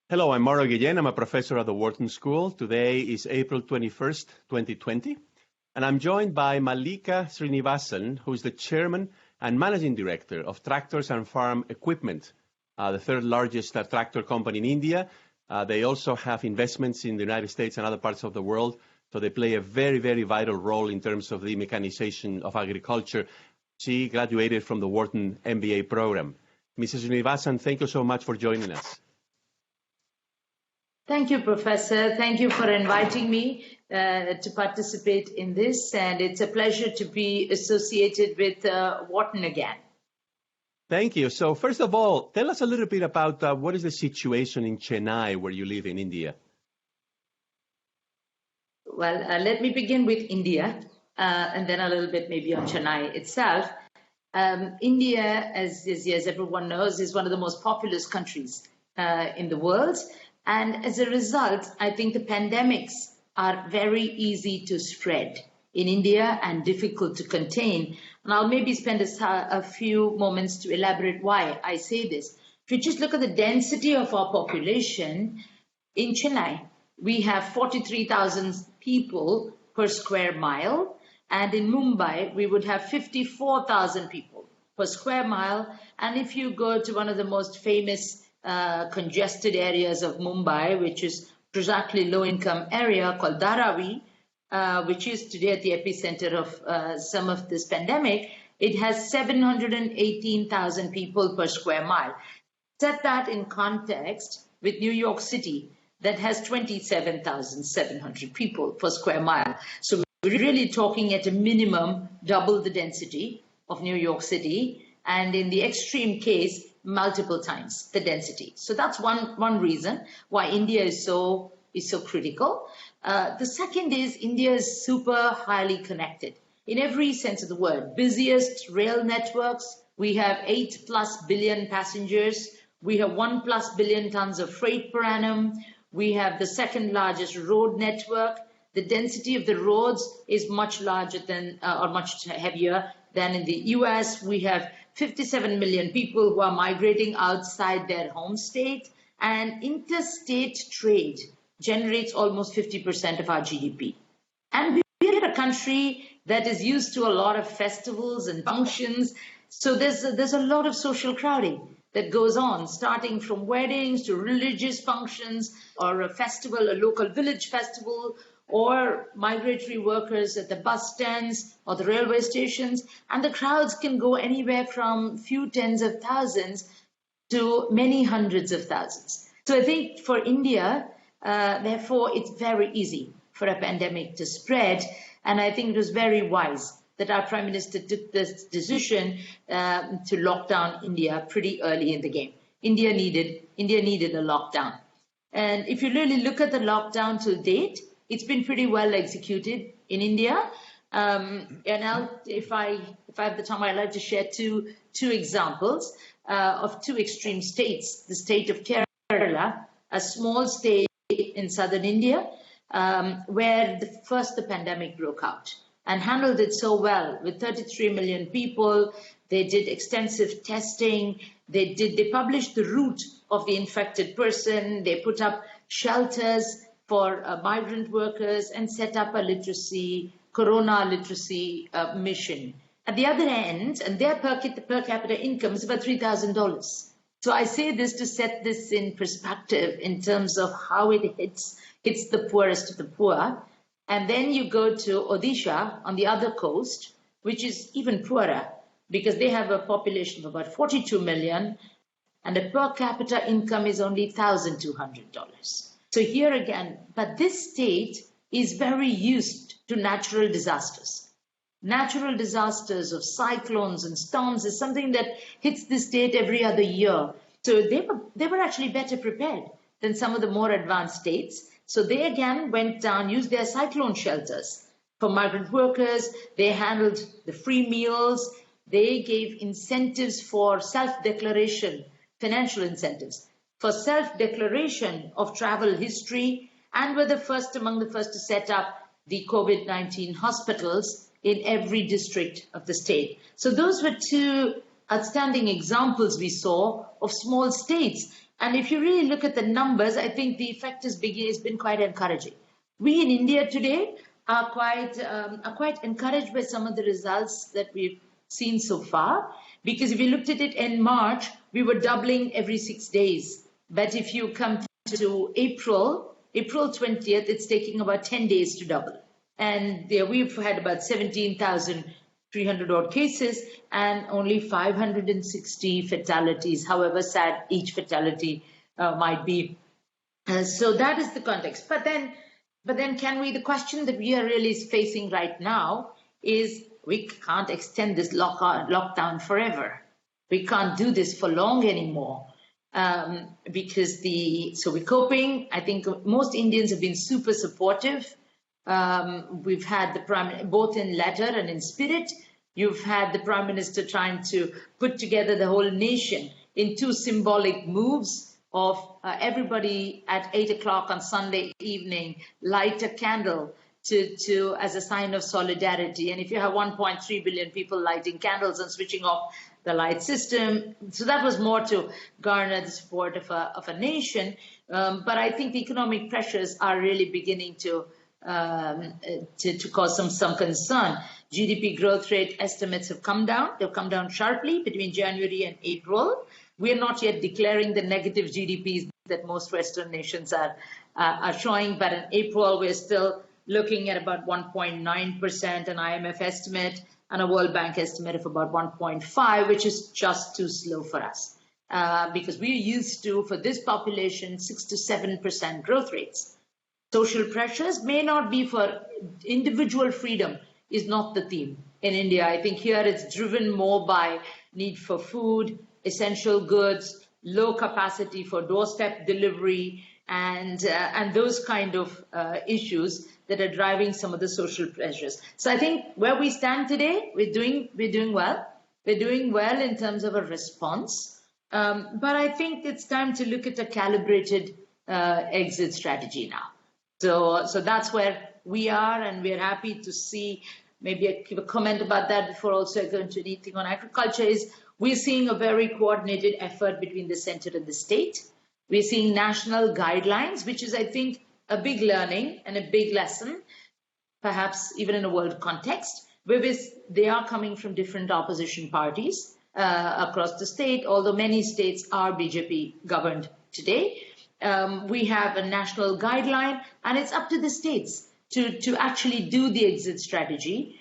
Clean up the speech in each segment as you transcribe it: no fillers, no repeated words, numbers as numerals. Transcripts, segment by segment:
Hello, I'm Mauro Guillen. I'm a professor at the Wharton School. Today is April 21st, 2020. And I'm joined by Mallika Srinivasan, who is the chairman and managing director of Tractors and Farm Equipment, the third largest tractor company in India. They also have investments in the United States and other parts of the world. So they play a very, very vital role in terms of the mechanization of agriculture. She graduated from the Wharton MBA program. Mrs. Srinivasan, thank you so much for joining us. Thank you, Professor. Thank you for inviting me to participate in this, and it's a pleasure to be associated with Wharton again. Thank you. So first of all, tell us a little bit about what is the situation in Chennai, where you live in India. Well, let me begin with India, and then a little bit maybe on Chennai itself. India, as everyone knows, is one of the most populous countries in the world. And as a result, I think the pandemics are very easy to spread in India and difficult to contain. And I'll maybe spend a few moments to elaborate why I say this. If you just look at the density of our population, in Chennai, we have 43,000 people per square mile. And in Mumbai, we would have 54,000 people per square mile. And if you go to one of the most famous congested areas of Mumbai, which is exactly low-income area called Dharavi, which is today at the epicenter of some of this pandemic, it has 718,000 people per square mile. Set that in context with New York City, that has 27,700 people per square mile. So we're really talking at a minimum double the density of New York City, and in the extreme case, multiple times the density. So that's one reason why India is so critical. The second is India is super highly connected in every sense of the word. Busiest rail networks. We have 8+ billion passengers. We have 1+ billion tons of freight per annum. We have the second largest road network. The density of the roads is much larger than, or much heavier than in the US. We have 57 million people who are migrating outside their home state, and interstate trade generates almost 50% of our GDP. And we're a country that is used to a lot of festivals and functions. So there's a lot of social crowding that goes on, starting from weddings to religious functions or a festival, a local village festival, or migratory workers at the bus stands or the railway stations. And the crowds can go anywhere from few tens of thousands to many hundreds of thousands. So I think for India, therefore, it's very easy for a pandemic to spread. And I think it was very wise that our Prime Minister took this decision to lock down India pretty early in the game. India needed a lockdown. And if you really look at the lockdown to date, it's been pretty well executed in India. And if I have the time, I'd like to share two examples of two extreme states. The state of Kerala, a small state in southern India, where the pandemic broke out, and handled it so well with 33 million people. They did extensive testing. They published the route of the infected person. They put up shelters for migrant workers and set up a corona literacy mission. At the other end, and their per capita income is about $3,000. So I say this to set this in perspective in terms of how it hits the poorest of the poor. And then you go to Odisha on the other coast, which is even poorer because they have a population of about 42 million and a per capita income is only $1,200. So here again, but this state is very used to natural disasters. Natural disasters of cyclones and storms is something that hits the state every other year. So they were actually better prepared than some of the more advanced states. So they again went down, used their cyclone shelters for migrant workers. They handled the free meals. They gave incentives for self-declaration, financial incentives for self-declaration of travel history, and were among the first to set up the COVID-19 hospitals in every district of the state. So those were two outstanding examples we saw of small states And if you really look at the numbers, I think the effect has been quite encouraging. We in India today are quite encouraged by some of the results that we've seen so far, because if you looked at it in March, we were doubling every 6 days. But if you come to April 20th, it's taking about 10 days to double. And we've had about 17,300 odd cases and only 560 fatalities, however sad each fatality might be. So that is the context. But then the question that we are really facing right now is we can't extend this lockdown forever. We can't do this for long anymore. Because so we're coping. I think most Indians have been super supportive. We've had the Prime, both in letter and in spirit. You've had the Prime Minister trying to put together the whole nation in 2 symbolic moves of everybody at 8 o'clock on Sunday evening light a candle to as a sign of solidarity. And if you have 1.3 billion people lighting candles and switching off the light system, so that was more to garner the support of a nation. But I think the economic pressures are really beginning to cause some concern. GDP growth rate estimates have come down. They've come down sharply between January and April. We are not yet declaring the negative GDPs that most Western nations are showing, but in April we're still looking at about 1.9%, an IMF estimate, and a World Bank estimate of about 1.5, which is just too slow for us. Because we're used to, for this population, 6 to 7% growth rates. Social pressures may not be for individual freedom, is not the theme in India. I think here it's driven more by need for food, essential goods, low capacity for doorstep delivery, and those kind of issues that are driving some of the social pressures. So I think where we stand today, we're doing well. We're doing well in terms of a response. But I think it's time to look at a calibrated exit strategy now. So that's where we are, and we're happy to see, maybe I give a comment about that before also I go into anything on agriculture, is we're seeing a very coordinated effort between the center and the state. We're seeing national guidelines, which is, I think, a big learning and a big lesson, perhaps even in a world context, where they are coming from different opposition parties across the state, although many states are BJP governed today. We have a national guideline, and it's up to the states to actually do the exit strategy,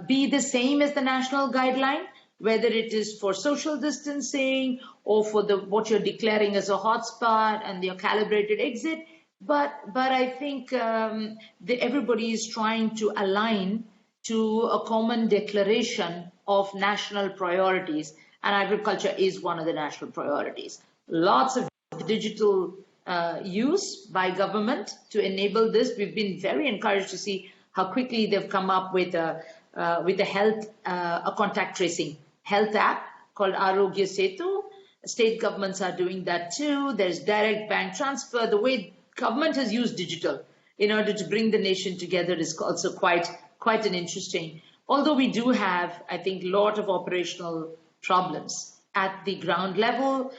be the same as the national guideline, whether it is for social distancing or for what you're declaring as a hotspot and your calibrated exit. But I think everybody is trying to align to a common declaration of national priorities, and agriculture is one of the national priorities. Lots of digital use by government to enable this. We've been very encouraged to see how quickly they've come up with a contact tracing health app called WG'85. State governments are doing that too. There's direct bank transfer. The way government has used digital in order to bring the nation together is also quite an interesting. Although we do have, I think, a lot of operational problems at the ground level,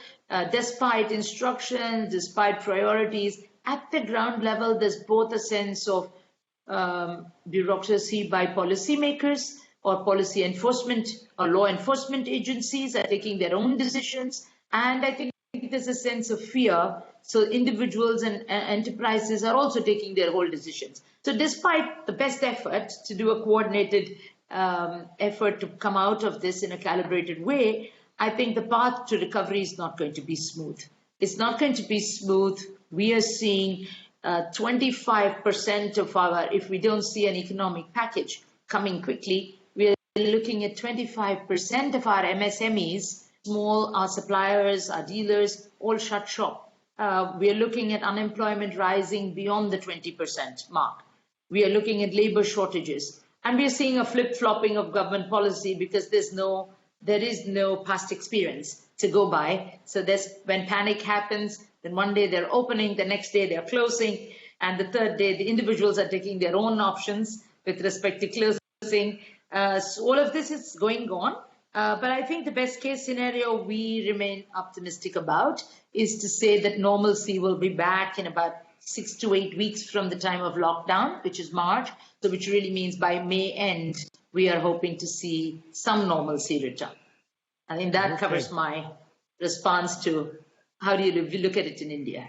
despite instructions, despite priorities, at the ground level, there's both a sense of bureaucracy by policymakers or policy enforcement or law enforcement agencies are taking their own decisions. And I think there's a sense of fear. So individuals and enterprises are also taking their whole decisions. So despite the best effort to do a coordinated effort to come out of this in a calibrated way, I think the path to recovery is not going to be smooth. It's not going to be smooth. We are seeing 25% of if we don't see an economic package coming quickly, we are looking at 25% of our MSMEs, our suppliers, our dealers, all shut shop. We are looking at unemployment rising beyond the 20% mark. We are looking at labor shortages. And we are seeing a flip-flopping of government policy because there is no past experience to go by. So when panic happens, then one day they're opening, the next day they're closing, and the third day the individuals are taking their own options with respect to closing. So all of this is going on. But I think the best case scenario we remain optimistic about is to say that normalcy will be back in about 6 to 8 weeks from the time of lockdown, which is March. So which really means by May end, we are hoping to see some normalcy return. I think that covers my response to how do you look at it in India.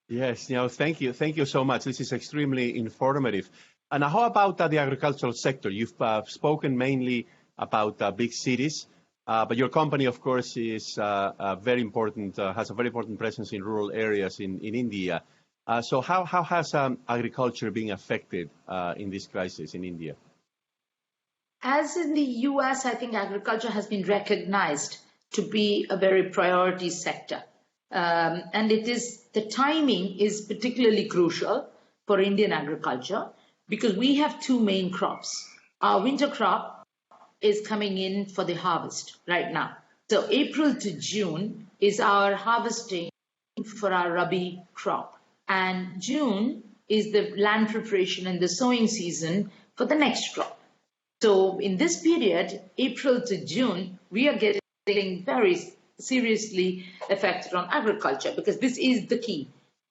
Yes, thank you. Thank you so much. This is extremely informative. And how about the agricultural sector? You've spoken mainly about big cities, but your company, of course, is very important, has a very important presence in rural areas in India. So how has agriculture been affected in this crisis in India? As in the US, I think agriculture has been recognized to be a very priority sector. And the timing is particularly crucial for Indian agriculture because we have two main crops. Our winter crop is coming in for the harvest right now. So April to June is our harvesting for our Rabi crop. And June is the land preparation and the sowing season for the next crop. So in this period, April to June, we are getting very seriously affected on agriculture because this is the key.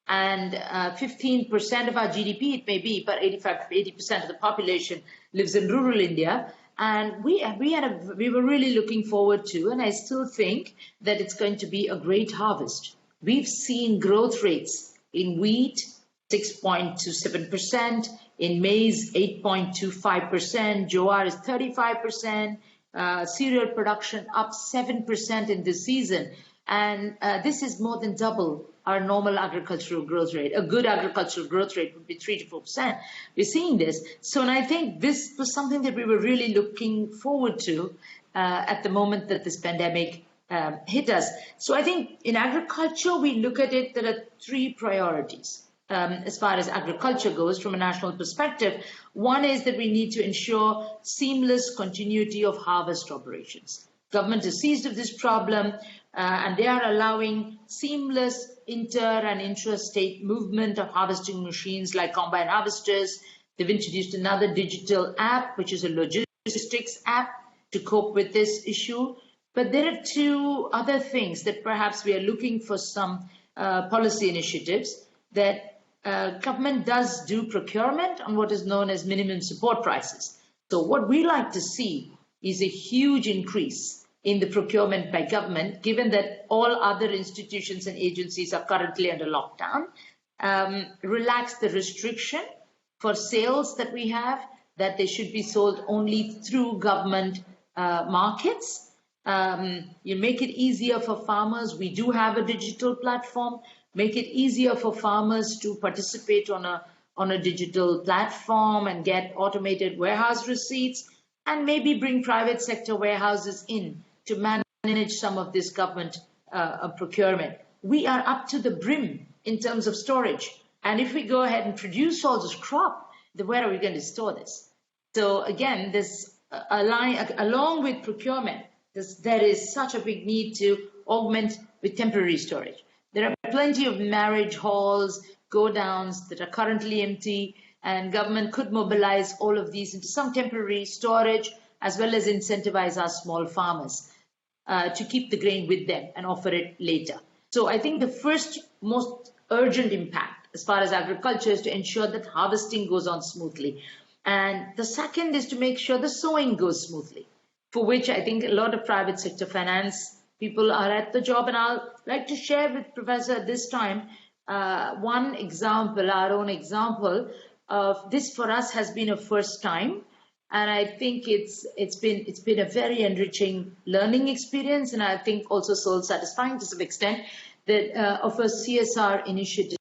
And 15% of our GDP, it may be, but 85 to 80% of the population lives in rural India. And we were really looking forward to, and I still think that it's going to be a great harvest. We've seen growth rates in wheat, 6.27%, in maize, 8.25%, jowar is 35%, cereal production up 7% in this season. And this is more than double our normal agricultural growth rate. A good agricultural growth rate would be 3 to 4%. We're seeing this. So, and I think this was something that we were really looking forward to at the moment that this pandemic hit us. So I think in agriculture, we look at it, there are three priorities. As far as agriculture goes from a national perspective. One is that we need to ensure seamless continuity of harvest operations. Government is seized of this problem and they are allowing seamless inter and intra-state movement of harvesting machines like combine harvesters. They've introduced another digital app, which is a logistics app to cope with this issue. But there are two other things that perhaps we are looking for some policy initiatives that government does do procurement on what is known as minimum support prices. So what we like to see is a huge increase in the procurement by government, given that all other institutions and agencies are currently under lockdown. Relax the restriction for sales that we have, that they should be sold only through government markets. You make it easier for farmers. We do have a digital platform. Make it easier for farmers to participate on a digital platform and get automated warehouse receipts, and maybe bring private sector warehouses in to manage some of this government procurement. We are up to the brim in terms of storage. And if we go ahead and produce all this crop, then where are we going to store this? So again, along with procurement, there is such a big need to augment with temporary storage. There are plenty of marriage halls, go-downs that are currently empty, and government could mobilize all of these into some temporary storage, as well as incentivize our small farmers to keep the grain with them and offer it later. So I think the first most urgent impact as far as agriculture is to ensure that harvesting goes on smoothly. And the second is to make sure the sowing goes smoothly, for which I think a lot of private sector finance people are at the job. And I'll like to share with Professor this time one example, our own example of this for us has been a first time. And I think it's been a very enriching learning experience, and I think also soul satisfying to some extent, that of a CSR initiative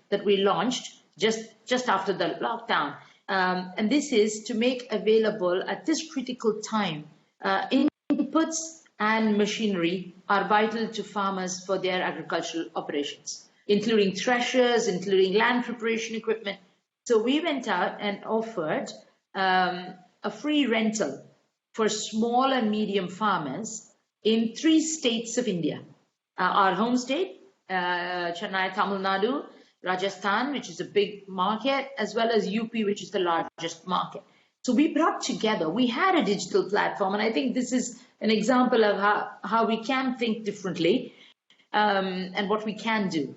that we launched just after the lockdown. And this is to make available at this critical time inputs and machinery are vital to farmers for their agricultural operations, including threshers, including land preparation equipment. So we went out and offered a free rental for small and medium farmers in 3 states of India. Our home state, Chennai, Tamil Nadu, Rajasthan, which is a big market, as well as UP, which is the largest market. So we brought together, we had a digital platform, and I think this is an example of how we can think differently and what we can do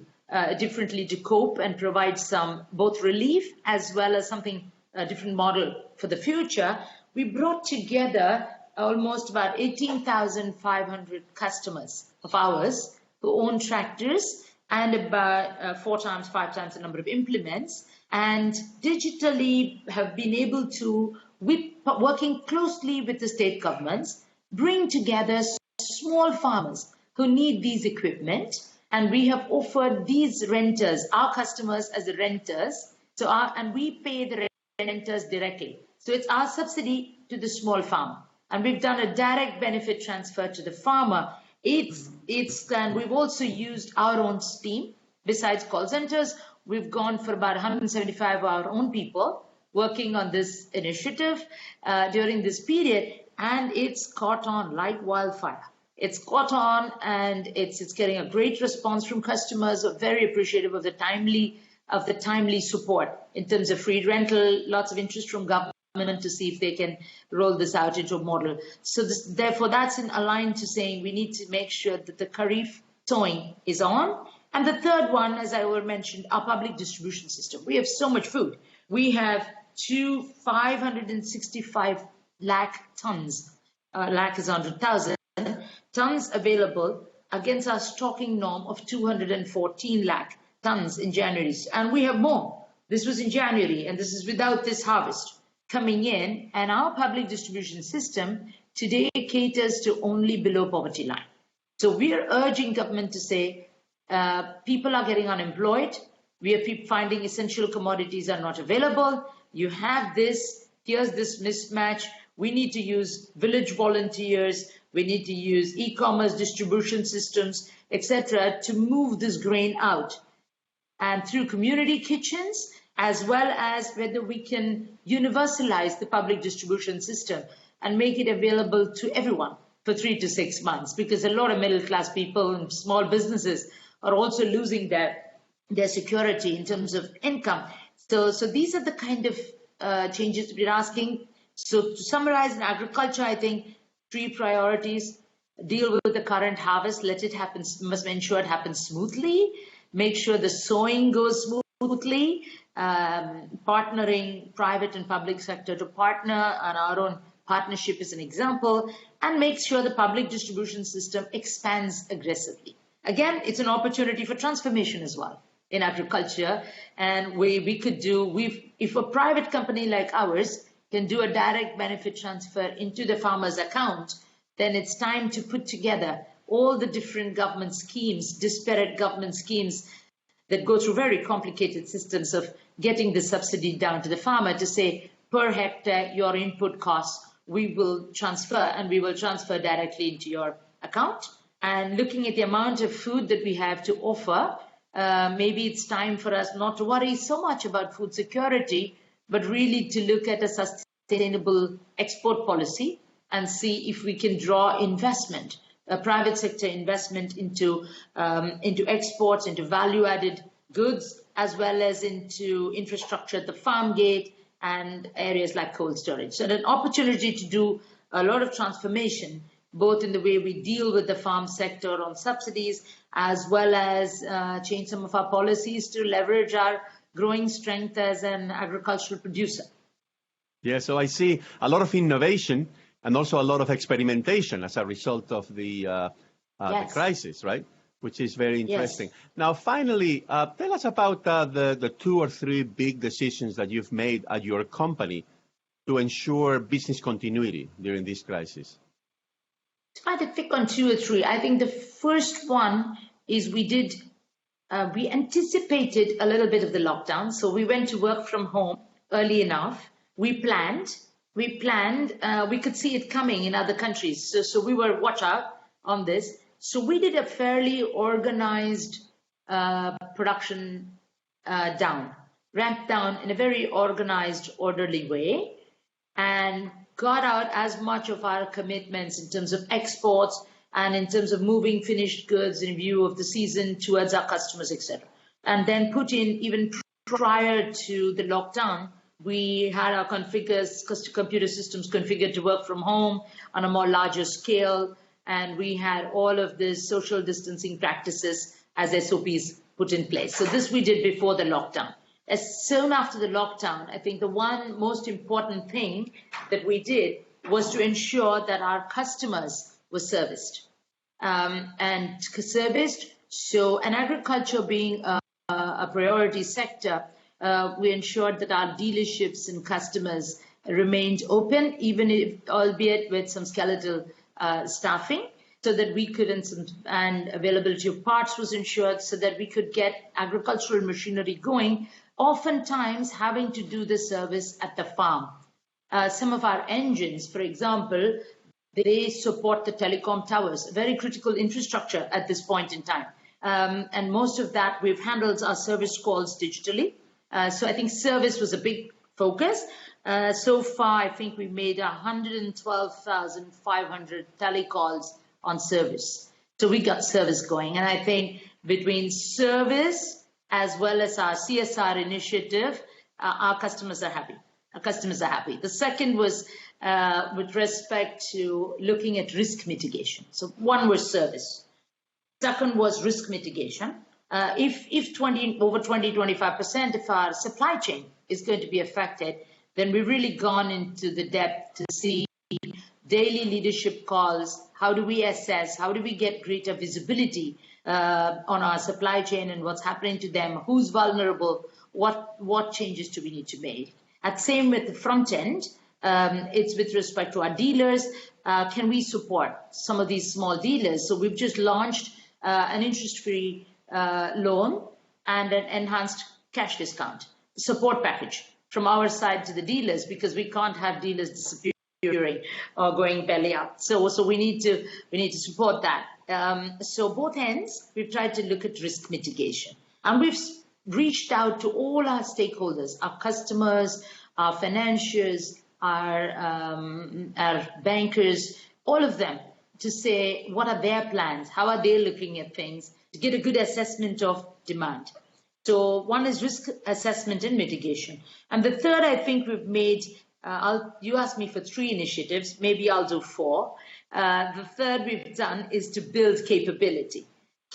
differently to cope and provide some both relief as well as something a different model for the future. We brought together almost about 18,500 customers of ours who own tractors and about 5 times the number of implements, and digitally have been able to, working closely with the state governments, bring together small farmers who need these equipment. And we have offered these renters, our customers as the renters, and we pay the renters directly. So it's our subsidy to the small farmer. And we've done a direct benefit transfer to the farmer. And we've also used our own team. Besides call centers, we've gone for about 175 of our own people working on this initiative during this period, and it's caught on like wildfire. It's caught on, and it's getting a great response from customers, are very appreciative of the timely support in terms of free rental, lots of interest from government to see if they can roll this out into a model. So therefore, that's in aligned to saying we need to make sure that the Kharif sowing is on. And the third one, as I already mentioned, our public distribution system. We have so much food. We have 565 lakh tons. Lakh is 100,000 tons available against our stocking norm of 214 lakh tons in January. And we have more. This was in January, and this is without this harvest coming in. And our public distribution system today caters to only below poverty line. So we are urging government to say, people are getting unemployed. We are finding essential commodities are not available. You have this, here's this mismatch. We need to use village volunteers. We need to use e-commerce distribution systems, etc., to move this grain out. And through community kitchens, as well as whether we can universalize the public distribution system and make it available to everyone for 3 to 6 months, because a lot of middle class people and small businesses are also losing their security in terms of income. So these are the kind of changes we're asking. So to summarize, in agriculture, I think 3 priorities: deal with the current harvest, let it happen, must ensure it happens smoothly, make sure the sowing goes smoothly, partnering private and public sector to partner, and our own partnership is an example, and make sure the public distribution system expands aggressively. Again, it's an opportunity for transformation as well in agriculture, and we could do, if a private company like ours can do a direct benefit transfer into the farmer's account, then it's time to put together all the different government schemes, disparate government schemes that go through very complicated systems of getting the subsidy down to the farmer to say, per hectare, your input costs, we will transfer, and we will transfer directly into your account. And looking at the amount of food that we have to offer, maybe it's time for us not to worry so much about food security, but really to look at a sustainable export policy and see if we can draw investment, a private sector investment into exports, into value-added goods, as well as into infrastructure at the farm gate and areas like cold storage. So an opportunity to do a lot of transformation, both in the way we deal with the farm sector on subsidies, as well as change some of our policies to leverage our growing strength as an agricultural producer. Yeah, so I see a lot of innovation and also a lot of experimentation as a result of the crisis, right? Which is very interesting. Yes. Now, finally, tell us about the 2 or 3 big decisions that you've made at your company to ensure business continuity during this crisis. If I had to pick on 2 or 3, I think the first one is we anticipated a little bit of the lockdown. So we went to work from home early enough. We planned, we could see it coming in other countries. So we were watch out on this. So we did a fairly organized production ramped down in a very organized, orderly way, and got out as much of our commitments in terms of exports and in terms of moving finished goods in view of the season towards our customers, etc. And then put in, even prior to the lockdown, We had our computer systems configured to work from home on a more larger scale, and we had all of these social distancing practices as SOPs put in place. So this we did before the lockdown. As soon after the lockdown, I think the one most important thing that we did was to ensure that our customers were serviced. And serviced, so, and agriculture being a priority sector, we ensured that our dealerships and customers remained open, even if, albeit with some skeletal staffing, so that we could, and availability of parts was ensured so that we could get agricultural machinery going, oftentimes having to do the service at the farm. Some of our engines, for example, they support the telecom towers, very critical infrastructure at this point in time. And most of that, we've handled our service calls digitally. So I think service was a big focus. So far, I think we made 112,500 telecalls on service. So we got service going. And I think between service as well as our CSR initiative, our customers are happy. Our customers are happy. The second was with respect to looking at risk mitigation. So one was service. Second was risk mitigation. If over 25% of our supply chain is going to be affected, then we've really gone into the depth to see daily leadership calls. How do we assess? How do we get greater visibility on our supply chain and what's happening to them? Who's vulnerable? What changes do we need to make? And same with the front end. It's with respect to our dealers. Can we support some of these small dealers? So we've just launched an interest-free loan and an enhanced cash discount support package from our side to the dealers, because we can't have dealers disappearing or going belly up. So we need to support that. So both ends, we've tried to look at risk mitigation, and we've reached out to all our stakeholders, our customers, our financiers, our bankers, all of them, to say what are their plans, how are they looking at things, to get a good assessment of demand. So one is risk assessment and mitigation. And the third, I think we've made, you asked me for 3 initiatives, maybe I'll do 4. The third we've done is to build capability.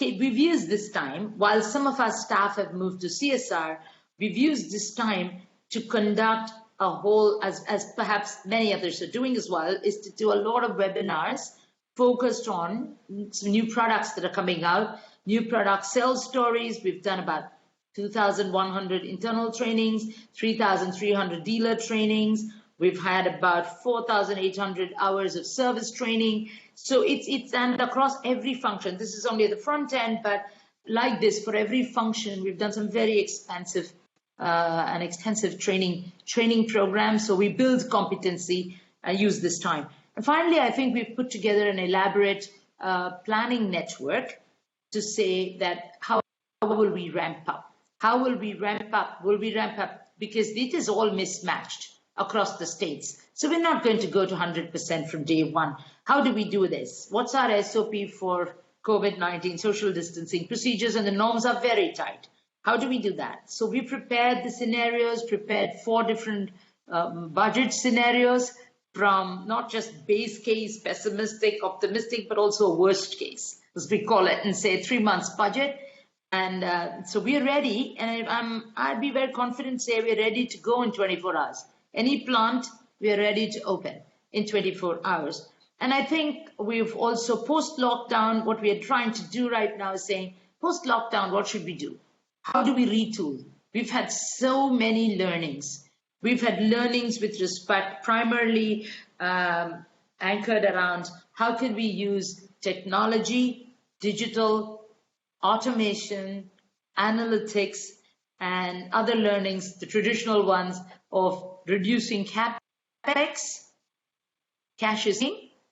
We've used this time, while some of our staff have moved to CSR, we've used this time to conduct a whole, as perhaps many others are doing as well, is to do a lot of webinars focused on some new products that are coming out, new product sales stories. We've done about 2,100 internal trainings, 3,300 dealer trainings. We've had about 4,800 hours of service training. So it's and across every function. This is only at the front end, but like this, for every function, we've done some very expansive and extensive training programs. So we build competency and use this time. And finally, I think we've put together an elaborate planning network to say that how will we ramp up? How will we ramp up? Will we ramp up? Because it is all mismatched across the states. So we're not going to go to 100% from day one. How do we do this? What's our SOP for COVID-19 social distancing procedures? And the norms are very tight. How do we do that? So we prepared the scenarios, prepared 4 different budget scenarios, from not just base case, pessimistic, optimistic, but also worst case, as we call it, and say 3 months budget. And so we're ready, and I'd be very confident to say we're ready to go in 24 hours. Any plant, we're ready to open in 24 hours. And I think we've also, post-lockdown, what we are trying to do right now is saying, post-lockdown, what should we do? How do we retool? We've had so many learnings. We've had learnings with respect, primarily anchored around how can we use technology, digital, automation, analytics, and other learnings, the traditional ones of reducing capex,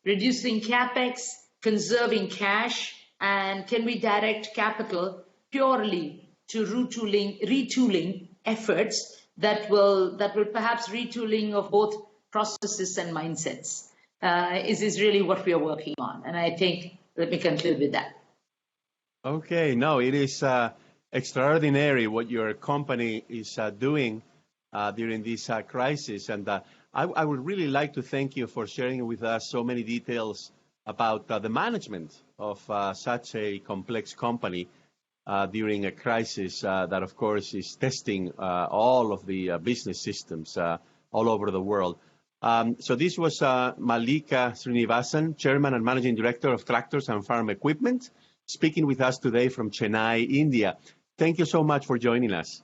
reducing capex, conserving cash, and can we direct capital purely to retooling efforts that will perhaps retooling of both processes and mindsets is really what we are working on. And I think, let me conclude with that. Okay, no, it is extraordinary what your company is doing during this crisis. And I would really like to thank you for sharing with us so many details about the management of such a complex company during a crisis that, of course, is testing all of the business systems all over the world. So this was Mallika Srinivasan, Chairman and Managing Director of Tractors and Farm Equipment, speaking with us today from Chennai, India. Thank you so much for joining us.